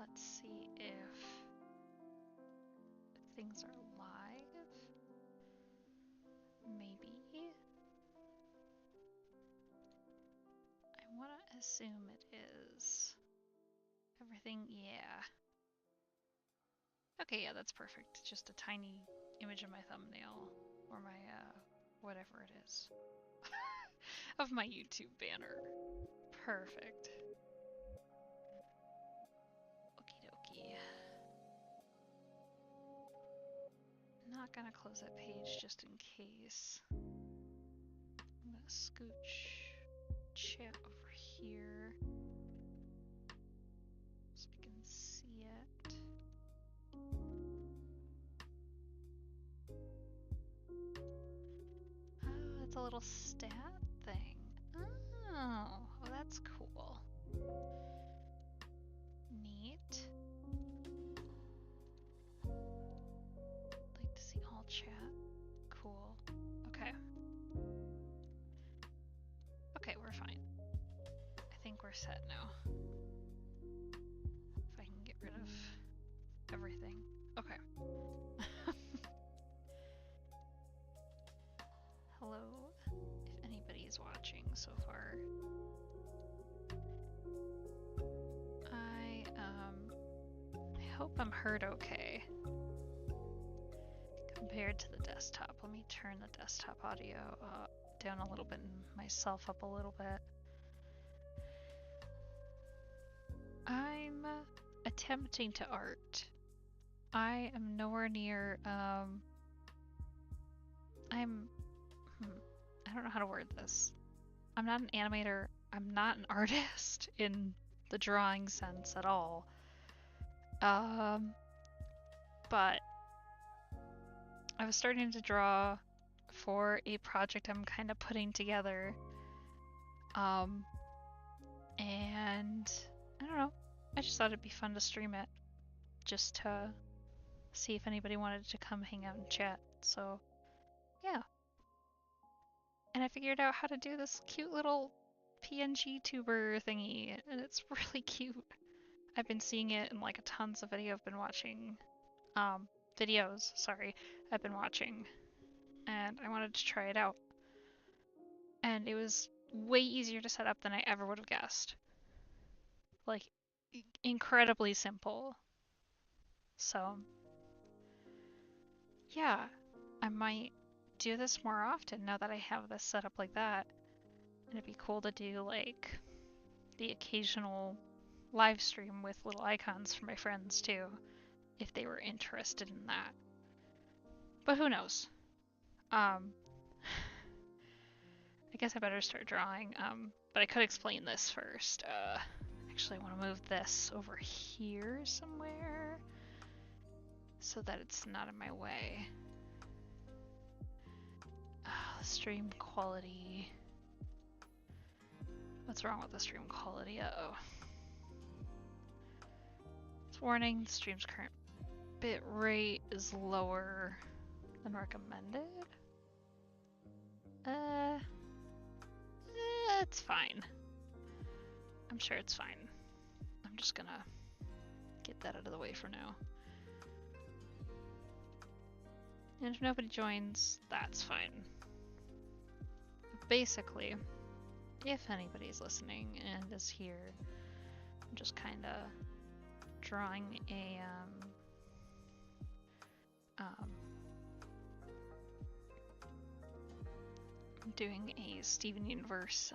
Let's see if things are live. Maybe. I want to assume it is. Everything, yeah. Okay, yeah, that's perfect. Just a tiny image of my thumbnail or my, whatever it is. Of my YouTube banner. Perfect. Okie dokie. Not gonna close that page just in case. I'm gonna scooch chat over here so I can see it. Oh, it's a little stat thing. Oh, that's cool. Neat. Like to see all chat. Cool. Okay. Okay, we're fine. I think we're set now. If I can get rid of everything. Okay. Hello, if anybody is watching so far. I hope I'm heard okay. Compared to the desktop. Let me turn the desktop audio down a little bit and myself up a little bit. I'm attempting to art. I am nowhere near, I don't know how to word this. I'm not an animator. I'm not an artist in the drawing sense at all. But I was starting to draw for a project I'm kind of putting together. And I don't know. I just thought it'd be fun to stream it. Just to see if anybody wanted to come hang out and chat. So, yeah. And I figured out how to do this cute little PNG tuber thingy, and it's really cute. I've been seeing it in like tons of video I've been watching. Videos, sorry, I've been watching. And I wanted to try it out. And it was way easier to set up than I ever would have guessed. Like, incredibly simple. So, yeah, I might do this more often now that I have this set up like that. And it'd be cool to do like the occasional live stream with little icons for my friends too, if they were interested in that. But who knows? I guess I better start drawing, but I could explain this first. Actually, I want to move this over here somewhere so that it's not in my way. Stream quality. What's wrong with the stream quality? Uh-oh. It's warning, the stream's current bit rate is lower than recommended. It's fine. I'm sure it's fine. I'm just gonna get that out of the way for now. And if nobody joins, that's fine. Basically, if anybody's listening and is here, I'm just kind of drawing a doing a Steven Universe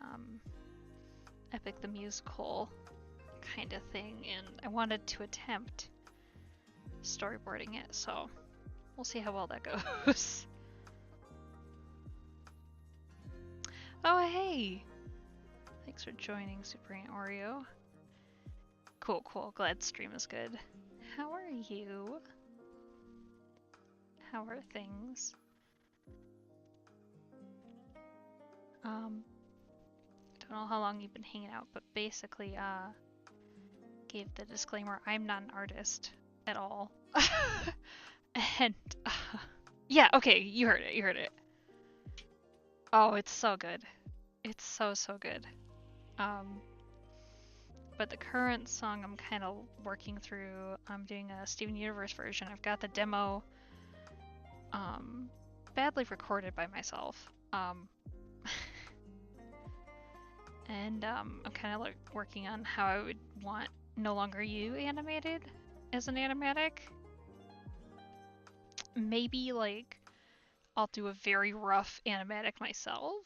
Epic the Musical kind of thing, and I wanted to attempt storyboarding it, so we'll see how well that goes. Oh, hey! Thanks for joining, Super Aunt Oreo. Cool, cool. Glad stream is good. How are you? How are things? Don't know how long you've been hanging out, but basically, gave the disclaimer, I'm not an artist at all. And, yeah, okay, you heard it. Oh, it's so good. It's so good. But the current song I'm kind of working through, I'm doing a Steven Universe version. I've got the demo badly recorded by myself. And I'm kind of like working on how I would want No Longer You animated as an animatic. Maybe like I'll do a very rough animatic myself.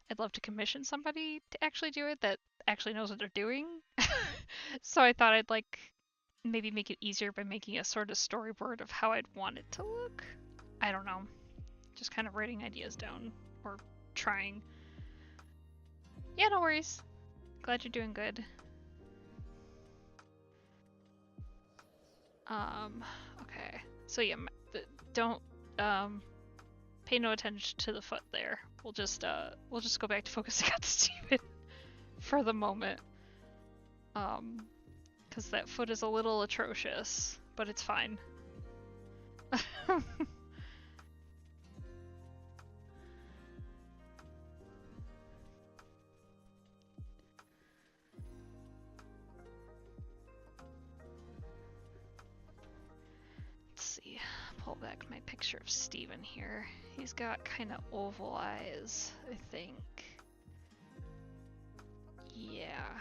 I'd love to commission somebody to actually do it that actually knows what they're doing. So I thought I'd like maybe make it easier by making a sort of storyboard of how I'd want it to look. I don't know. Just kind of writing ideas down or trying. Yeah, no worries. Glad you're doing good. Okay. So yeah, don't pay no attention to the foot there. We'll just go back to focusing on Steven for the moment. Because that foot is a little atrocious, but it's fine. Let's see, pull back my picture of Steven here. He's got kind of oval eyes, I think. Yeah.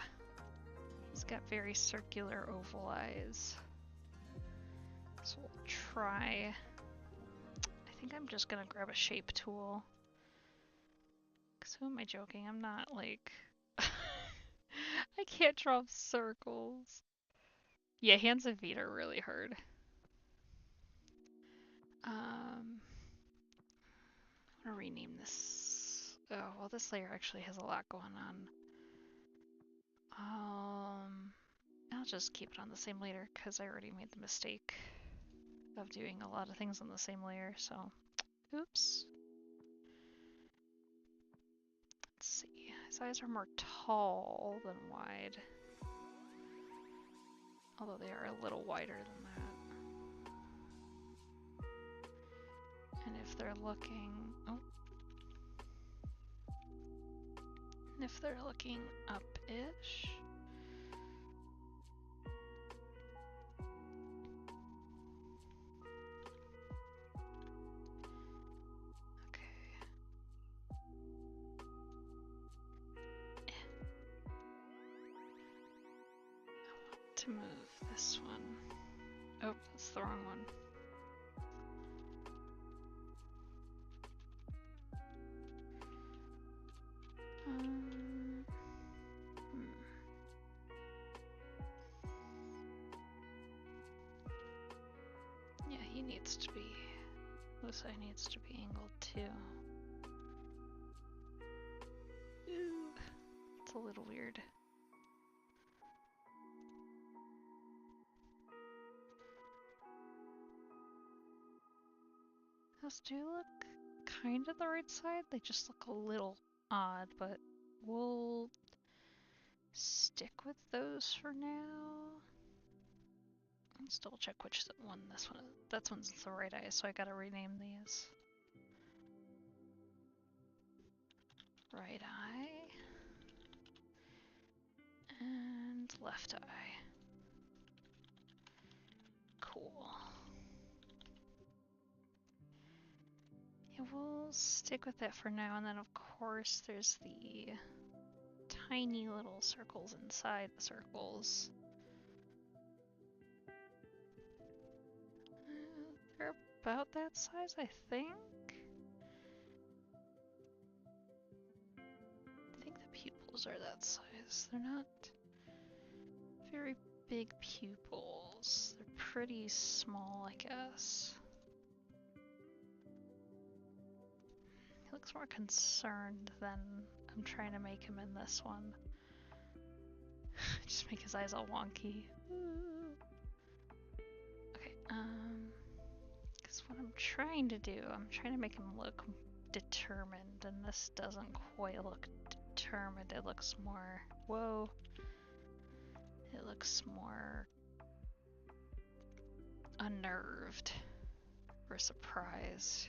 He's got very circular oval eyes. So we'll try. I think I'm just gonna grab a shape tool. Cause who am I joking? I'm not like I can't draw circles. Yeah, hands and feet are really hard. I'm gonna rename this. Oh, well, this layer actually has a lot going on. I'll just keep it on the same layer because I already made the mistake of doing a lot of things on the same layer, so oops. Let's see. His eyes are more tall than wide. Although they are a little wider than that. And if they're looking... oh. And if they're looking up-ish... to move this one. Oh, that's the wrong one. Yeah, he needs to be... this eye needs to be angled too. Ooh, it's a little weird. Those do look kind of the right side, they just look a little odd, but we'll stick with those for now. Let's double check which one this one is. That one's the right eye, so I gotta rename these. Right eye. And left eye. Cool. Yeah, we'll stick with that for now, and then of course there's the tiny little circles inside the circles. They're about that size, I think. I think the pupils are that size. They're not very big pupils. They're pretty small, I guess. He looks more concerned than I'm trying to make him in this one. Just make his eyes all wonky. Okay, because what I'm trying to do, I'm trying to make him look determined, and this doesn't quite look determined. It looks more, whoa. It looks more unnerved or surprised.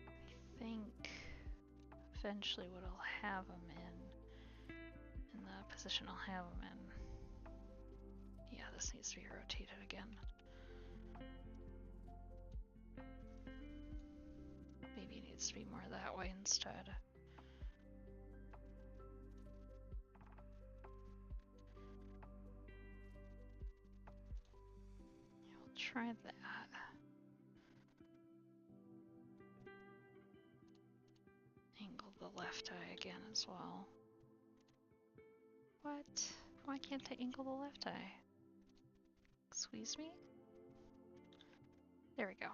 I eventually what I'll have him in the position I'll have him in. Yeah, this needs to be rotated again. Maybe it needs to be more that way instead. I'll try that. Angle the left eye again as well. What? Why can't I angle the left eye? Squeeze me? There we go.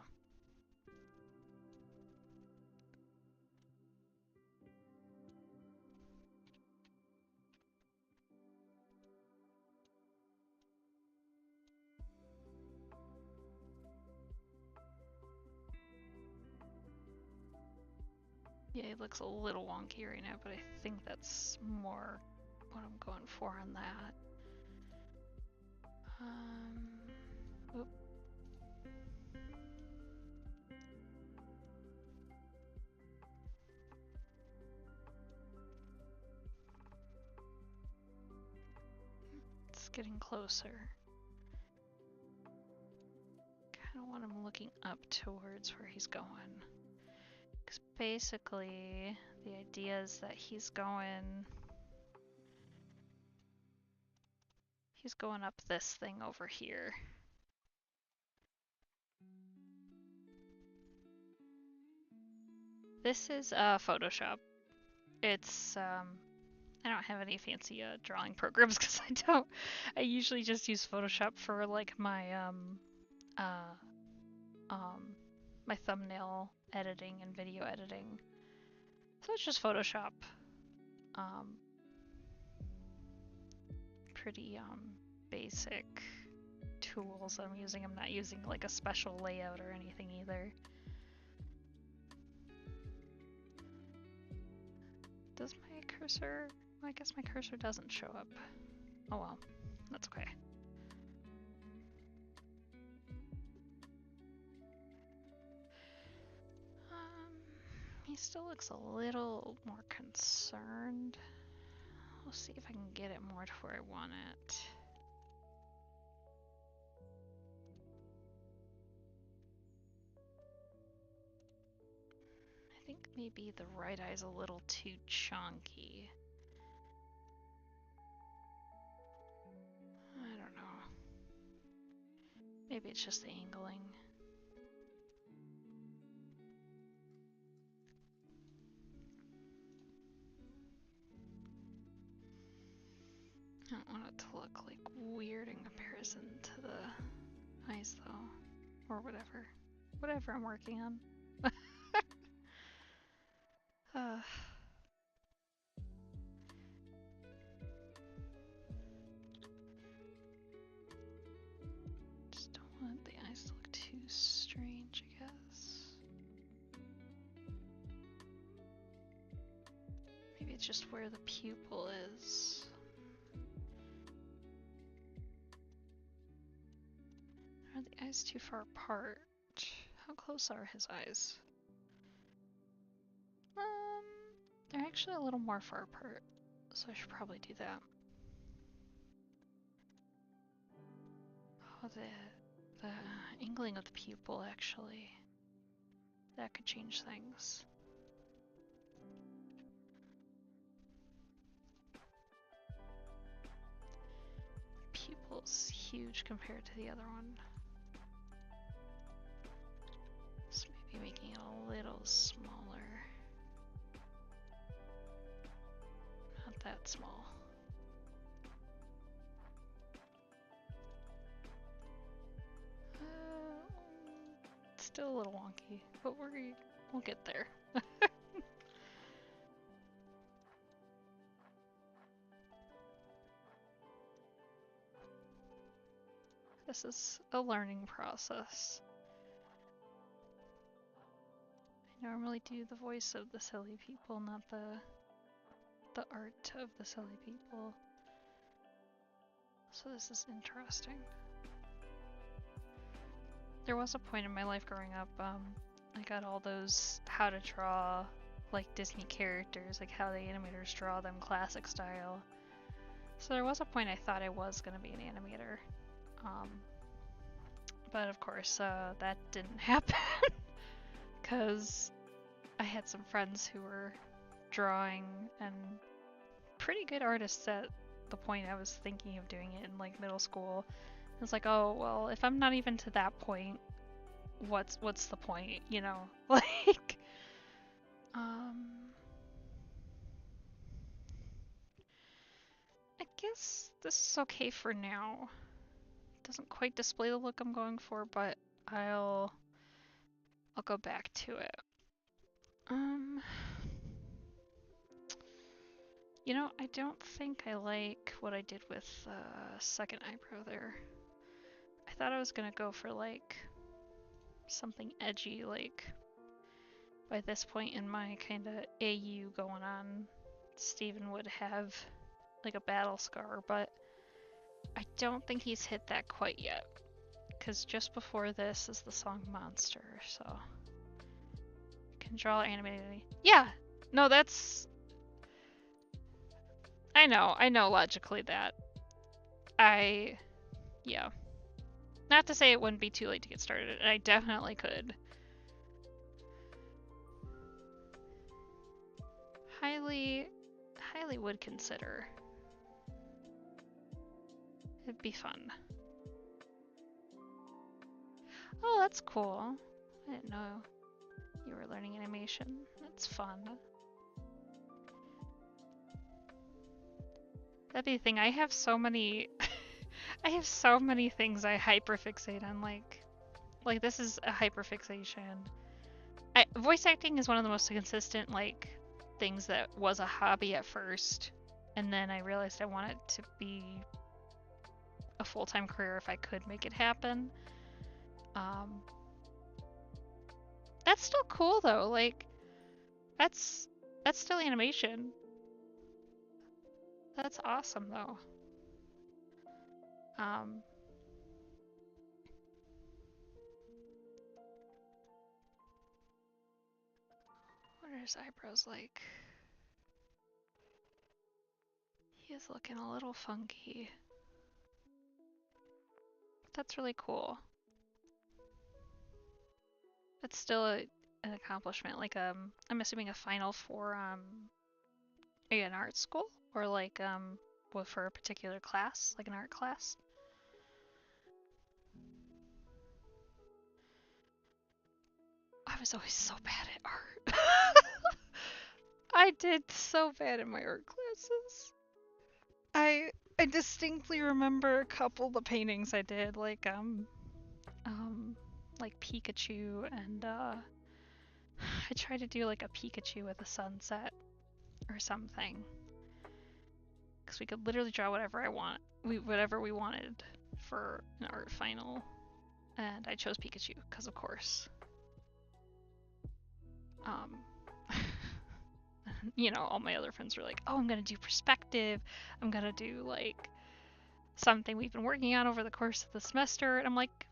Yeah, it looks a little wonky right now, but I think that's more what I'm going for on that. Oop. It's getting closer. Kind of want him looking up towards where he's going. Because basically, the idea is that he's going up this thing over here. This is Photoshop. It's I don't have any fancy drawing programs because I don't. I usually just use Photoshop for like my my thumbnail editing and video editing. So it's just Photoshop. Pretty basic tools I'm using. I'm not using like a special layout or anything either. Does my cursor? I guess my cursor doesn't show up. Oh well, that's okay. He still looks a little more concerned. We'll see if I can get it more to where I want it. I think maybe the right eye's a little too chunky. I don't know. Maybe it's just the angling. I don't want it to look like weird in comparison to the eyes though. Or whatever. Whatever I'm working on. Just don't want the eyes to look too strange, I guess. Maybe it's just where the pupil is. Are the eyes too far apart? How close are his eyes? They're actually a little more far apart, so I should probably do that. Oh, the angling of the pupil, actually. That could change things. Pupil's huge compared to the other one. So maybe making it a little smaller. Not that small. Still a little wonky, but we'll get there. This is a learning process. I normally do the voice of the silly people, not the art of the silly people. So this is interesting. There was a point in my life growing up, I got all those how to draw like Disney characters, like how the animators draw them classic style. So there was a point I thought I was gonna be an animator. But of course, that didn't happen because I had some friends who were drawing and pretty good artists at the point I was thinking of doing it in like middle school. I was like, oh well, if I'm not even to that point, what's the point, you know? Like, I guess this is okay for now. Doesn't quite display the look I'm going for, but I'll go back to it. You know, I don't think I like what I did with second eyebrow there. I thought I was gonna go for like something edgy, like by this point in my kind of AU going on, Steven would have like a battle scar, but I don't think he's hit that quite yet. Because just before this is the song Monster, so. Can draw animated. Yeah! No, that's. I know logically that. Yeah. Not to say it wouldn't be too late to get started, and I definitely could. Highly would consider. It'd be fun. Oh, that's cool. I didn't know you were learning animation. That's fun. That'd be the thing. I have so many I have so many things I hyperfixate on, like this is a hyperfixation. Voice acting is one of the most consistent like things that was a hobby at first, and then I realized I wanted to be a full-time career if I could make it happen. That's still cool though, like that's still animation. That's awesome though. What are his eyebrows like? He is looking a little funky. That's really cool. That's still an accomplishment. Like I'm assuming a final for an art school or like for a particular class, like an art class. I was always so bad at art. I did so bad in my art classes. I distinctly remember a couple of the paintings I did, like Pikachu, and I tried to do like a Pikachu with a sunset or something, because we could literally draw whatever whatever we wanted for an art final, and I chose Pikachu because of course. You know, all my other friends were like, oh, I'm gonna do perspective, I'm gonna do like something we've been working on over the course of the semester, and I'm like,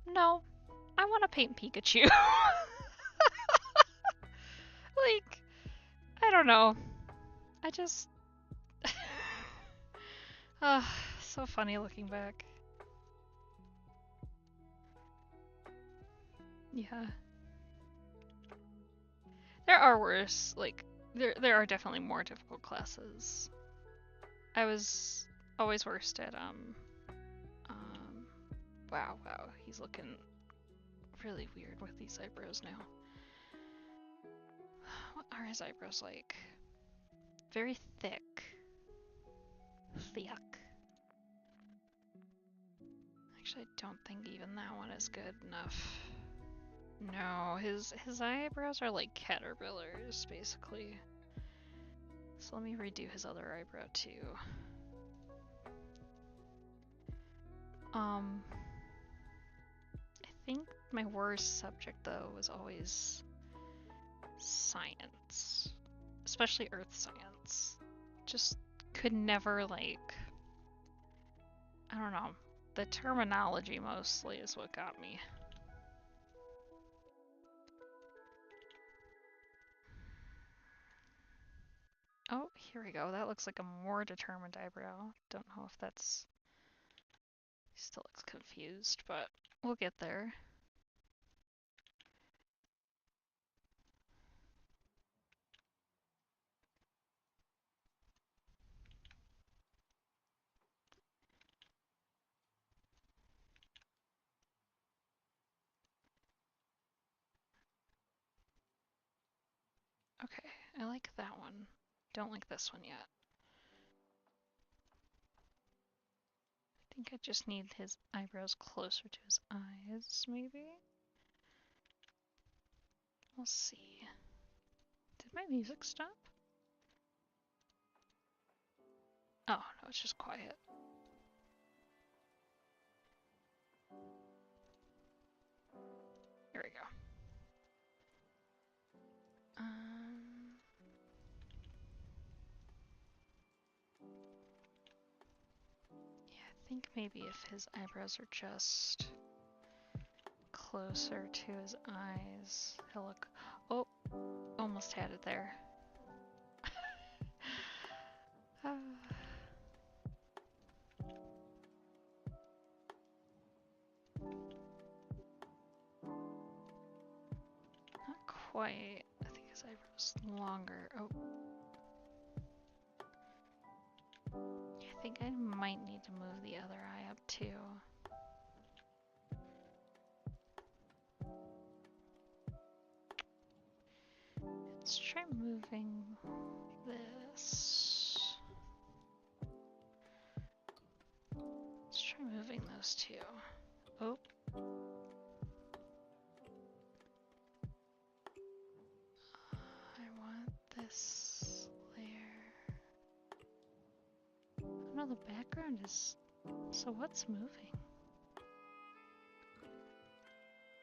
no, I want to paint Pikachu. Like, I don't know. I just... so funny looking back. Yeah. There are worse, like, there are definitely more difficult classes. I was always worst at, wow, he's looking really weird with these eyebrows now. What are his eyebrows like? Very thick. Thick. Actually, I don't think even that one is good enough. No, his eyebrows are like caterpillars, basically. So let me redo his other eyebrow too. I think my worst subject though was always science, especially earth science. Just could never like, I don't know, the terminology mostly is what got me. Oh, here we go. That looks like a more determined eyebrow. Don't know if that's... He still looks confused, but we'll get there. Okay, I like that one. Don't like this one yet. I think I just need his eyebrows closer to his eyes, maybe? We'll see. Did my music stop? Oh, no, it's just quiet. Here we go. Yeah, I think maybe if his eyebrows are just closer to his eyes, he'll look... Oh, almost had it there. Not quite. I think his eyebrows longer. Oh. I think I might need to move the other eye up too. Let's try moving this. Let's try moving those two. Oh. I want this layer. Oh no, the background is... So what's moving?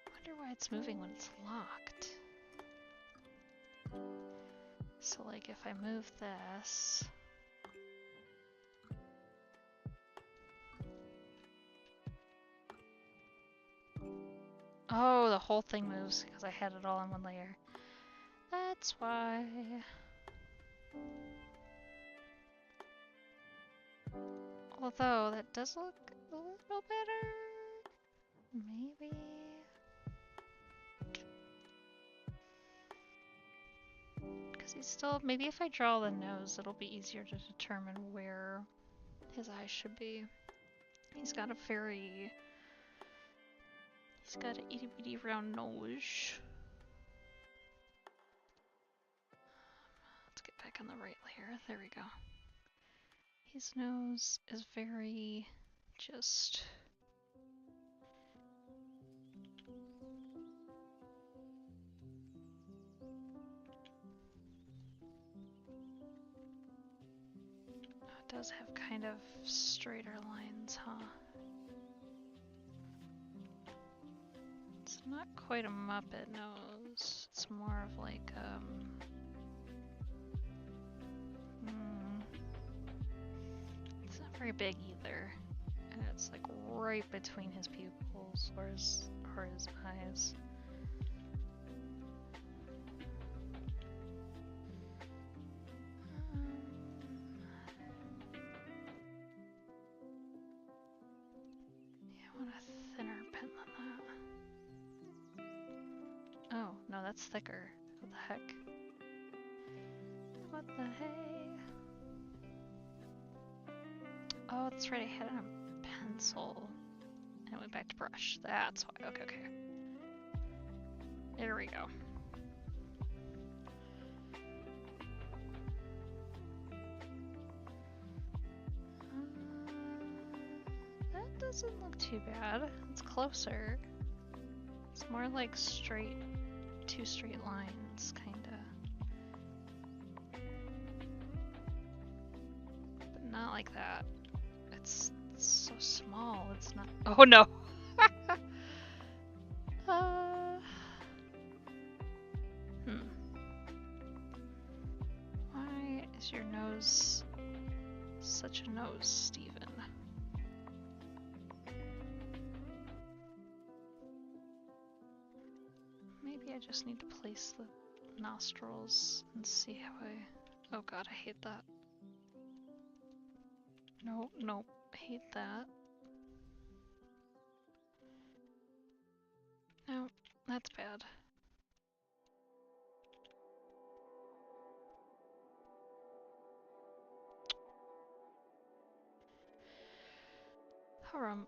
I wonder why it's moving when it's locked. So like if I move this... Oh, the whole thing moves because I had it all in one layer. That's why. Although that does look a little better. Maybe. Because he's still... Maybe if I draw the nose, it'll be easier to determine where his eyes should be. He's got a very... He's got an itty bitty round nose. Let's get back on the right layer. There we go. His nose is very... just... It does have kind of straighter lines, huh? It's not quite a Muppet nose. It's more of like, It's not very big either. And it's like right between his pupils or his eyes. Yeah, I want a thinner pen than that. Oh, no, that's thicker. What the heck? What the hey? Oh, that's right, I had it on pencil. And I went back to brush. That's why. Okay, okay. There we go. That doesn't look too bad. It's closer. It's more like straight, two straight lines, kinda. But not like that. It's so small, it's not... Oh no! Why is your nose such a nose, Steven? Maybe I just need to place the nostrils and see how I... Oh god, I hate that. No, nope, hate that. No, that's bad. Harumph.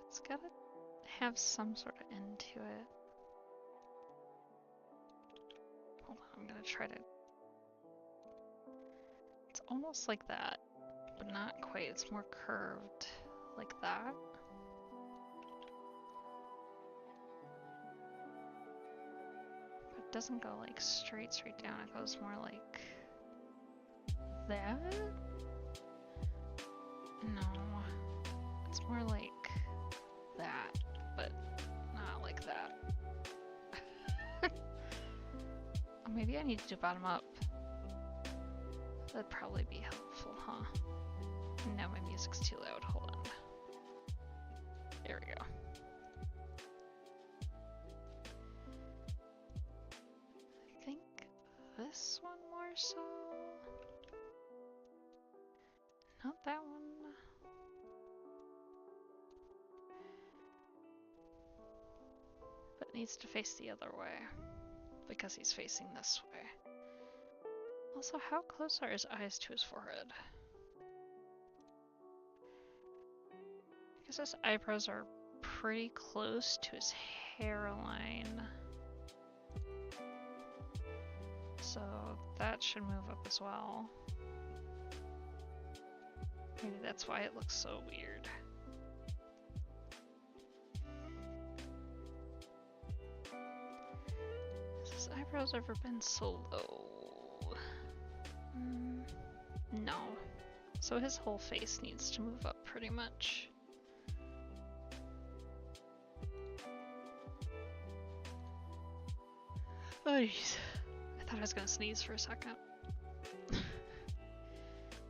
It's gotta have some sort of end to it. Hold on, I'm gonna try to... It's almost like that, but not quite. It's more curved, like that. But it doesn't go like straight down. It goes more like that? No, it's more like that, but not like that. Oh, maybe I need to do bottom up. That'd probably be helpful, huh? No, my music's too loud. Hold on. There we go. I think this one more so. Not that one. But it needs to face the other way because he's facing this way. Also, how close are his eyes to his forehead? Because his eyebrows are pretty close to his hairline. So that should move up as well. Maybe that's why it looks so weird. Has his eyebrows ever been so low? No. So his whole face needs to move up pretty much. Oh jeez. I thought I was gonna sneeze for a second.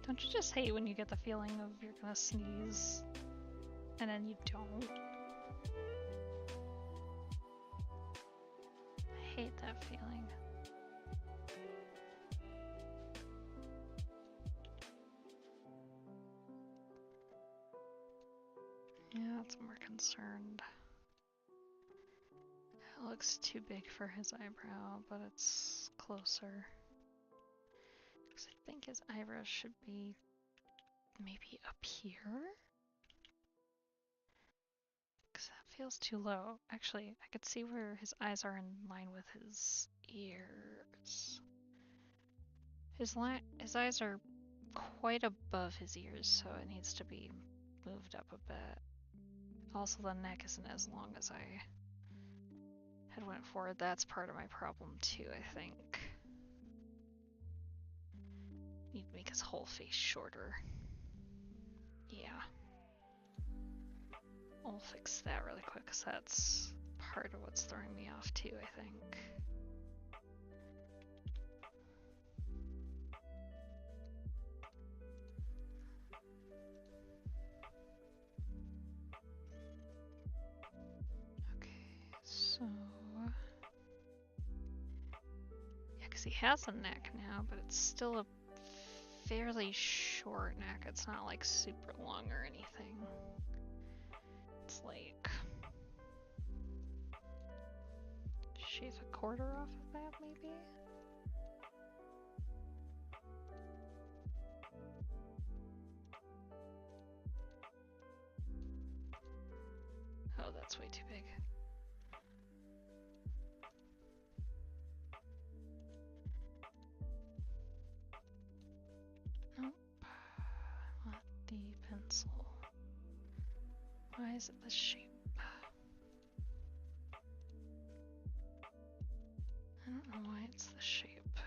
Don't you just hate when you get the feeling of you're gonna sneeze and then you don't? I hate that feeling. Yeah, that's more concerned. It looks too big for his eyebrow, but it's closer. Because I think his eyebrows should be maybe up here? Because that feels too low. Actually, I could see where his eyes are in line with his ears. His eyes are quite above his ears, so it needs to be moved up a bit. Also, the neck isn't as long as I had went for. That's part of my problem too, I think. Need to make his whole face shorter. Yeah. I'll fix that really quick because that's part of what's throwing me off too, I think. Okay, so... Yeah, because he has a neck now, but it's still a fairly short neck. It's not like super long or anything. It's like... shave a quarter off of that, maybe? Oh, that's way too big. Nope. I want the pencil. Why is it this shape? I don't know why it's this shape.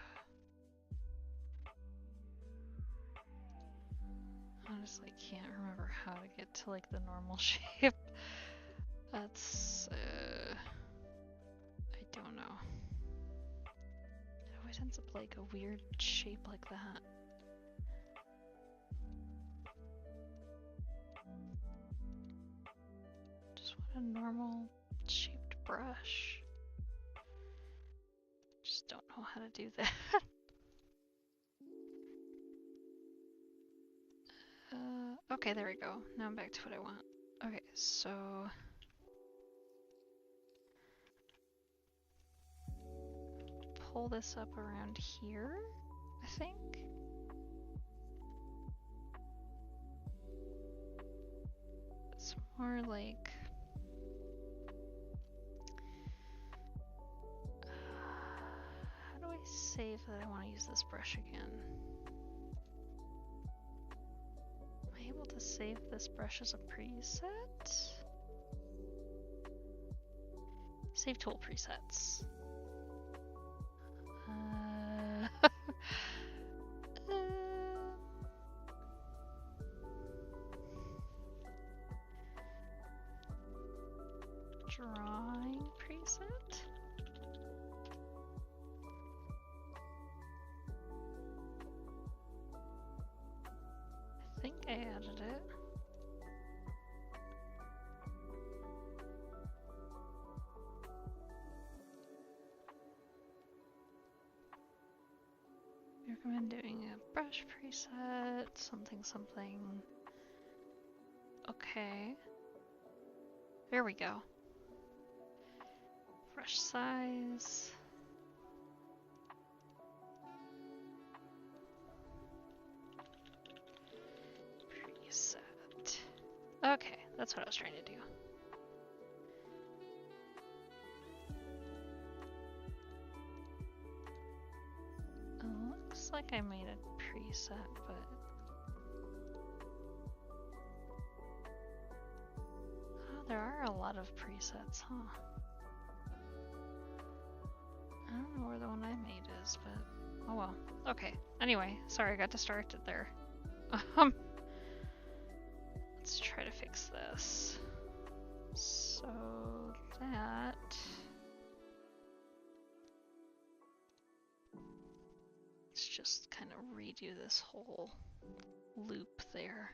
Honestly, can't remember how to get to like the normal shape. That's I don't know. It always ends up like a weird shape like that. Just want a normal shaped brush. know how to do that. Okay, there we go. Now I'm back to what I want. Okay, so... pull this up around here, I think? It's more like... how do I save that I want to use this brush again? Am I able to save this brush as a preset? Save tool presets. Drawing preset? I think I added it. I recommend doing a brush preset, something. Okay. There we go. Brush size. Preset. Okay, that's what I was trying to do. Looks like I made a preset, but... oh, there are a lot of presets, huh? I don't know where the one I made is, but... oh well. Okay. Anyway, sorry I got distracted there. Let's try to fix this. So that... let's just kind of redo this whole loop there.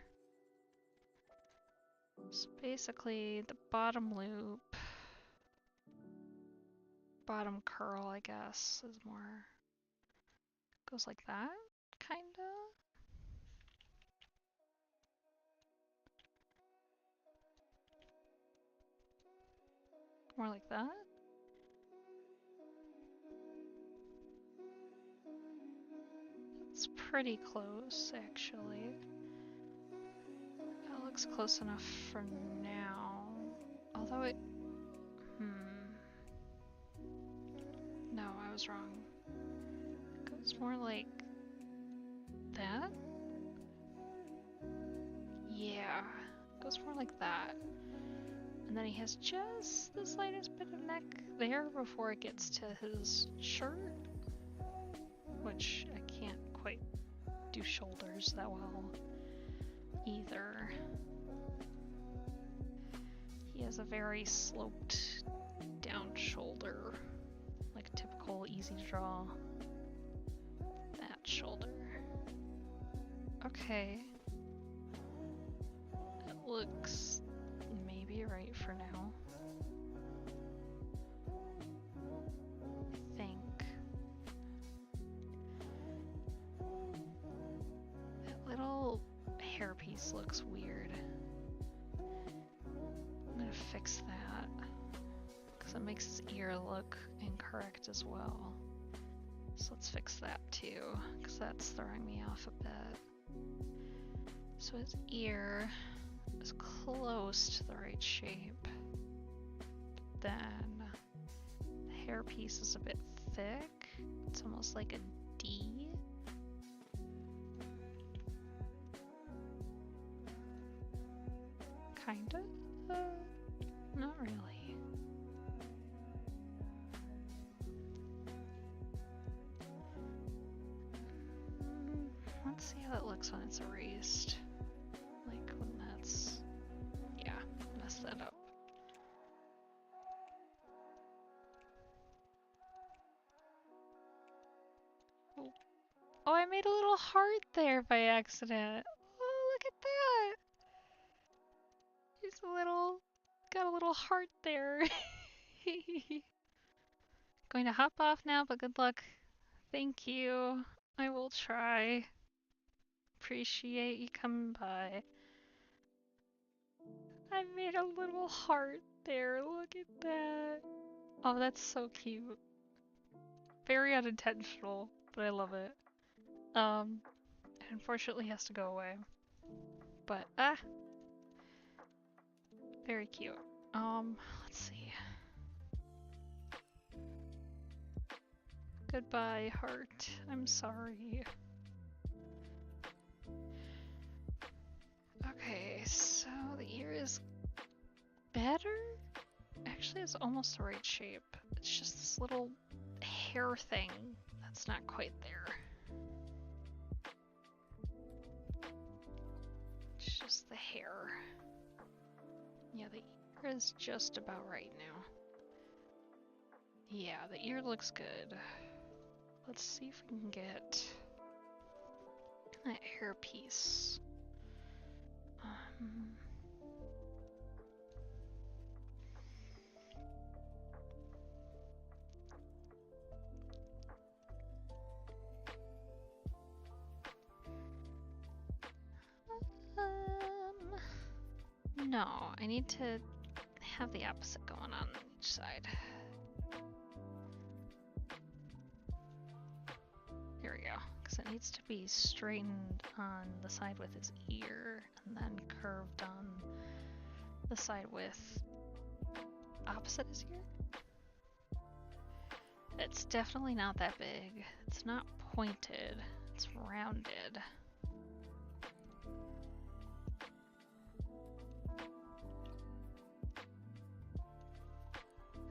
So basically the bottom loop, bottom curl I guess, is more, goes like that, kinda? More like that? It's pretty close, actually. That looks close enough for now. Although it... no, I was wrong. It goes more like... that? Yeah, it goes more like that. And then he has just the slightest bit of neck there before it gets to his shirt. Which I can't quite do shoulders that well either. He has a very sloped down shoulder, like a typical easy to draw that shoulder. Okay. It looks maybe right for now. I think. That little hairpiece looks weird. I'm gonna fix that because it makes his ear look incorrect as well. So let's fix that too, because that's throwing me off a bit. So his ear is close to the right shape. Then the hairpiece is a bit thick. It's almost like a D. Kinda? Not really. Let's see how that looks when it's erased. Like when that's... yeah, messed that up. Oh. Oh, I made a little heart there by accident. Oh, look at that! He's a little... got a little heart there. Going to hop off now, but good luck Thank you. I will try. Appreciate you coming by. I made a little heart there. Look at that. Oh, that's so cute. Very unintentional, but I love it. It unfortunately has to go away. But, very cute. Let's see. Goodbye, heart. I'm sorry. Okay, so the ear is better? Actually, it's almost the right shape. It's just this little hair thing that's not quite there. It's just the hair. Yeah, the ear is just about right now. Yeah, the ear looks good. Let's see if we can get that hair piece. No, I need to have the opposite going on each side. There we go, because it needs to be straightened on the side with his ear and then curved on the side with opposite his ear. It's definitely not that big. It's not pointed, it's rounded.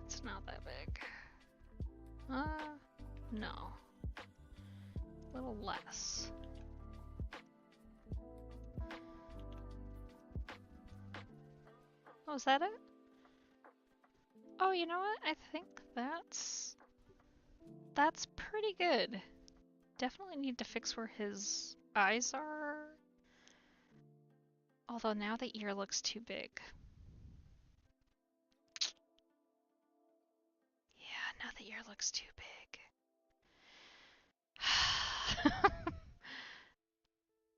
It's not that big. No. A little less. Oh, is that it? Oh, you know what? I think that's pretty good. Definitely need to fix where his eyes are. Although now the ear looks too big. Yeah, now the ear looks too big.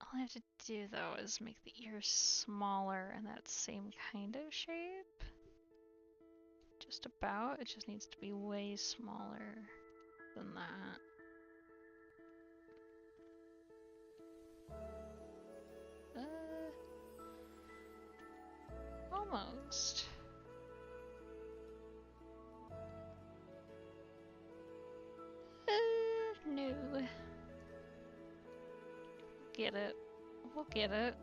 All I have to do though is make the ear smaller in that same kind of shape. Just about. It just needs to be way smaller than that. Almost. No. Get it. We'll get it.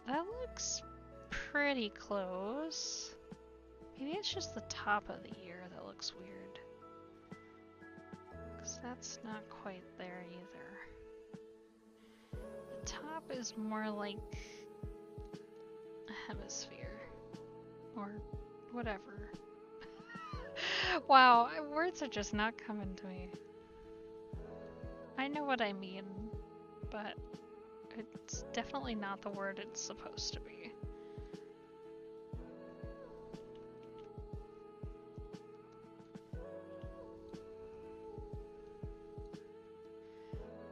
That looks pretty close. Maybe it's just the top of the ear that looks weird. Because that's not quite there either. The top is more like a hemisphere. Or whatever. Wow, words are just not coming to me. I know what I mean, but it's definitely not the word it's supposed to be.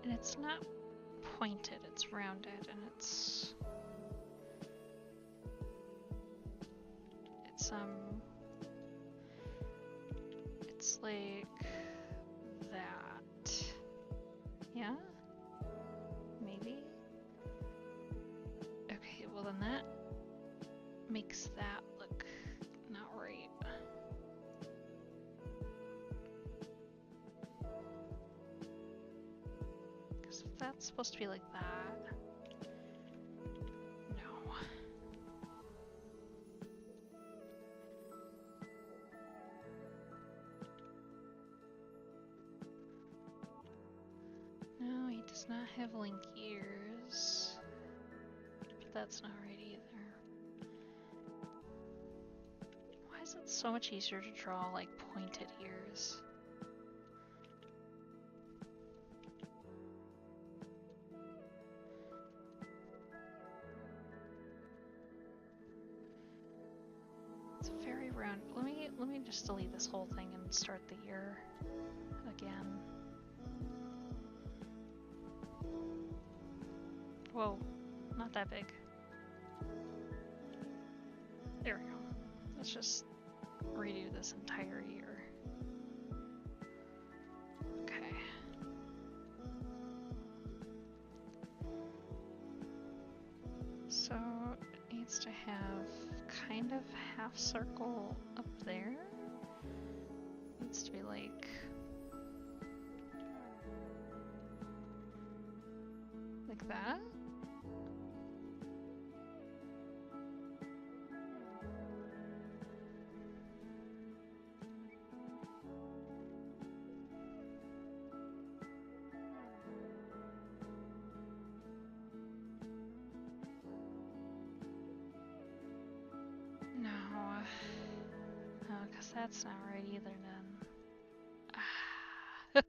And it's not pointed, it's rounded, and it's like that. Yeah? Maybe? Okay, well then that makes that look not right. Because if that's supposed to be like that, no. No, he does not have link ears. But that's not right either. Why is it so much easier to draw like pointed ears? It's very round. Let me just delete this whole thing and start the ear again. Whoa, not that big. There we go. Let's just redo this entire ear. Okay. So it needs to have kind of half circle up there. Needs to be like that. No. No, because that's not right either then.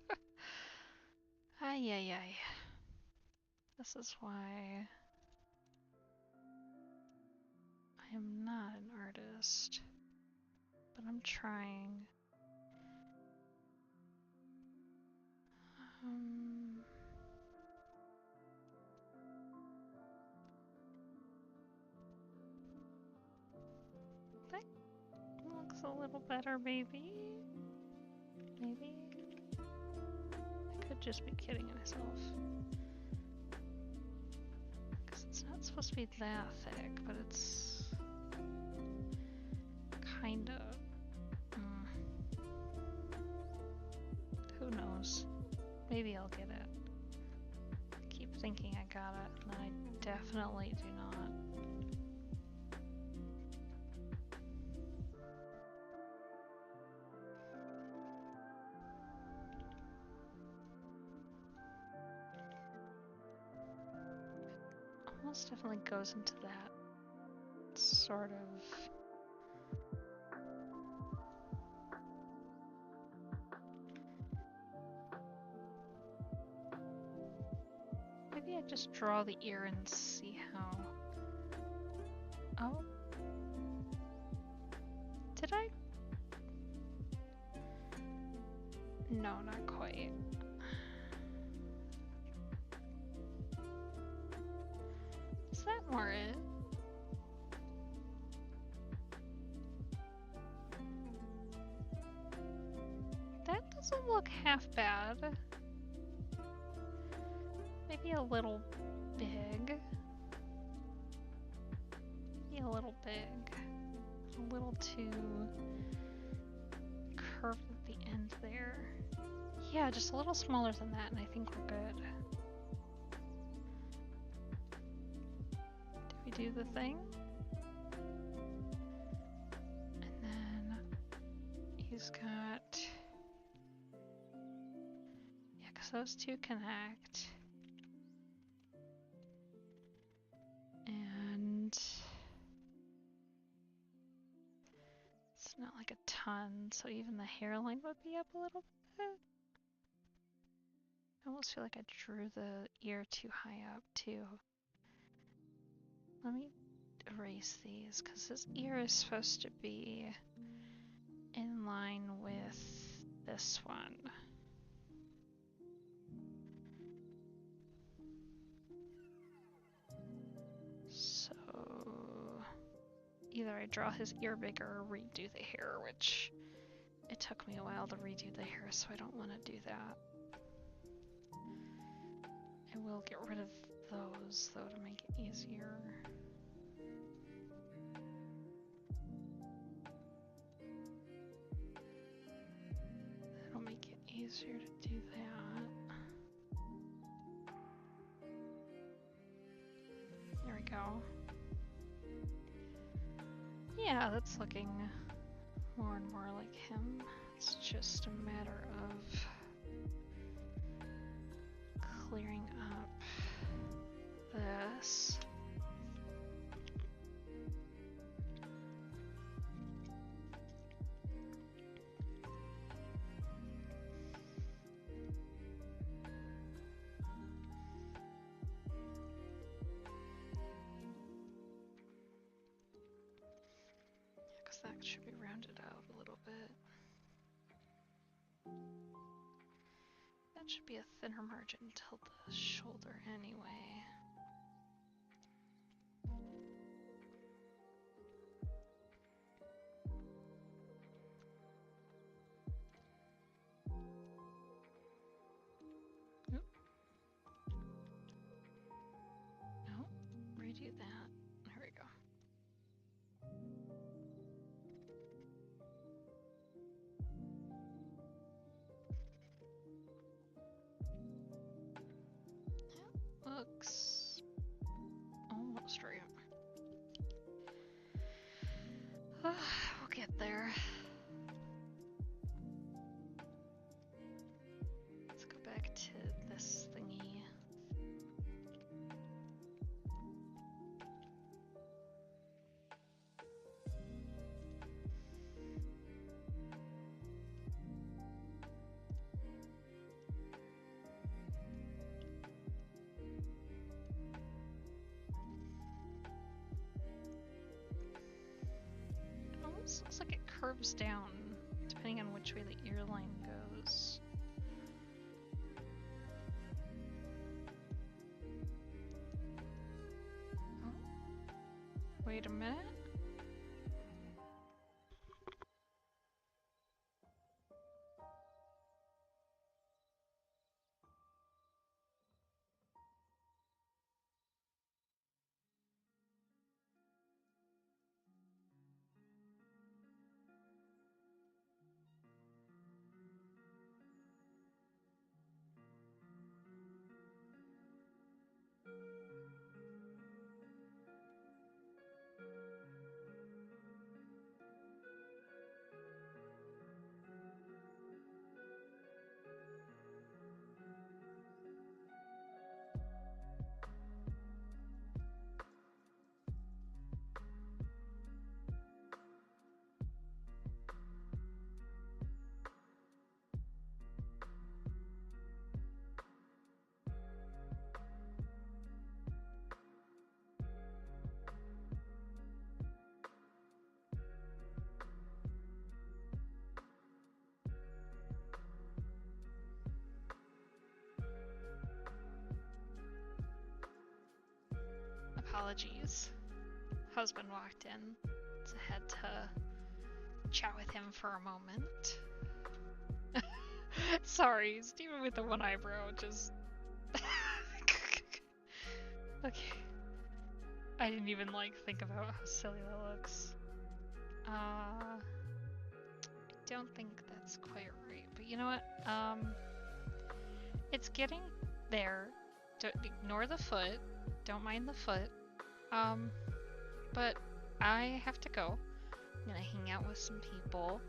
Ay, ay, ay. This is why I am not an artist, but I'm trying. That looks a little better, maybe? Maybe? I could just be kidding myself. Because it's not supposed to be that thick, but it's kind of. Who knows? Maybe I'll get it. I keep thinking I got it, and I definitely do not. Almost definitely goes into that sort of. Maybe I just draw the ear and see how. Oh. Did I? No, not quite. Is that more it? That doesn't look half bad. Maybe a little big. Maybe a little big. A little too curved at the end there. Yeah, just a little smaller than that, and I think we're good. Did we do the thing? And then he's got. Yeah, because those two connect. And it's not like a ton, so even the hairline would be up a little bit. I almost feel like I drew the ear too high up too. Let me erase these because his ear is supposed to be in line with this one. So either I draw his ear bigger or redo the hair, which it took me a while to redo the hair, so I don't want to do that. I will get rid of those though to make it easier. That'll make it easier to do that. There we go. Yeah, that's looking more and more like him. It's just a matter of clearing up this. That should be rounded out a little bit. Should be a thinner margin till the shoulder anyway. Oop. No, redo that. There we go. Looks almost right. We'll get there. Let's go back to this thingy. Almost looks like it curves down, depending on which way the ear line goes. Oh. Wait a minute. Apologies. Husband walked in, so I had to chat with him for a moment. Sorry, Steven with the one eyebrow just... Okay. I didn't even think about how silly that looks. I don't think that's quite right, but you know what? It's getting there. Don't ignore the foot. Don't mind the foot. But I have to go. I'm gonna hang out with some people.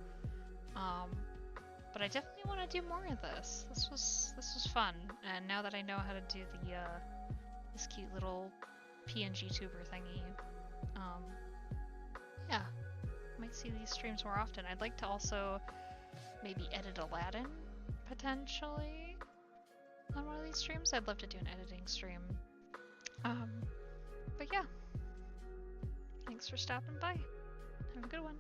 But I definitely want to do more of this. This was fun, and now that I know how to do the this cute little PNG tuber thingy, yeah, might see these streams more often. I'd like to also maybe edit Aladdin potentially on one of these streams. I'd love to do an editing stream. But yeah, thanks for stopping by. Have a good one.